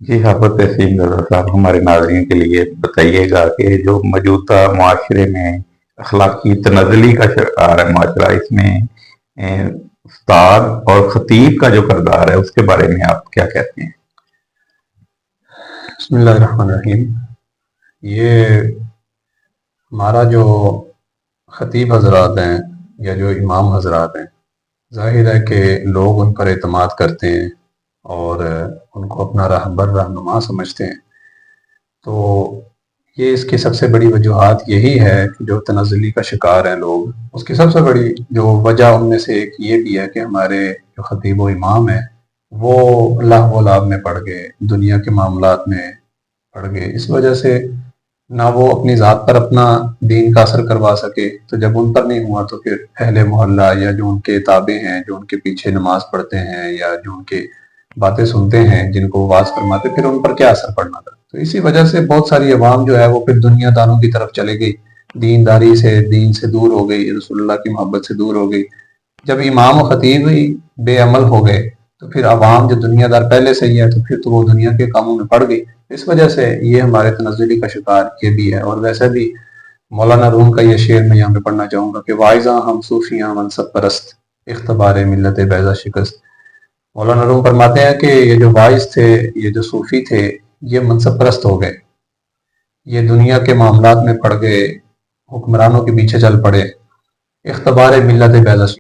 जी हाफ़िज़ तहसीन रज़ा साहब, हमारे नाज़रीन के लिए बताइएगा कि जो मौजूदा मुआशरे में अखलाकी तनज़्ज़ुली का शिकार है माशरा, इसमें उस्ताद और ख़तीब का जो किरदार है उसके बारे में आप क्या कहते हैं? बिस्मिल्लाहिर्रहमानिर्रहीम। ये हमारा जो ख़तीब हज़रात हैं या जो इमाम हज़रात हैं, ज़ाहिर है कि लोग उन पर एतमाद करते हैं और उनको अपना रहबर रहनुमा समझते हैं। तो ये इसकी सबसे बड़ी वजूहात यही है कि जो तनज़्ज़ुली का शिकार हैं लोग, उसकी सबसे बड़ी जो वजह उनमें से एक ये भी है कि हमारे जो ख़तीब व इमाम हैं, वो लहव व लाभ में पड़ गए, दुनिया के मामलात में पड़ गए। इस वजह से ना वो अपनी ज़ात पर अपना दीन का असर करवा सके, तो जब उन पर नहीं हुआ तो फिर अहले मोहल्ला या जो उनके ताबे हैं, जो उनके पीछे नमाज़ पढ़ते हैं या जो उनके बातें सुनते हैं, जिनको वो वाज़ फरमाते, फिर उन पर क्या असर पड़ना था। तो इसी वजह से बहुत सारी अवाम जो है वो फिर दुनियादारों की तरफ चली गई, दीनदारी से, दीन से दूर हो गई, रसूलुल्लाह की मोहब्बत से दूर हो गई। जब इमाम और ख़तीब ही बेअमल हो गए, तो फिर अवाम जो दुनियादार पहले से ही है, तो फिर तो वो दुनिया के कामों में पड़ गई। इस वजह से ये हमारे तनज़्ज़ुली का शिकार ये भी है। और वैसे भी मौलाना रूम का ये शेर मैं यहाँ पे पढ़ना चाहूँगा कि वाइज़ा हम सूफियाँ मनसब परस्त, इख्तबार मिल्लत बैज़ा शिकस्त। मौलाना रूम फरमाते हैं कि ये जो वाइज थे, ये जो सूफी थे, ये मनसब परस्त हो गए, ये दुनिया के मामलात में पड़ गए, हुक्मरानों के पीछे चल पड़े, इख्तबार मिल्लत बैज़ा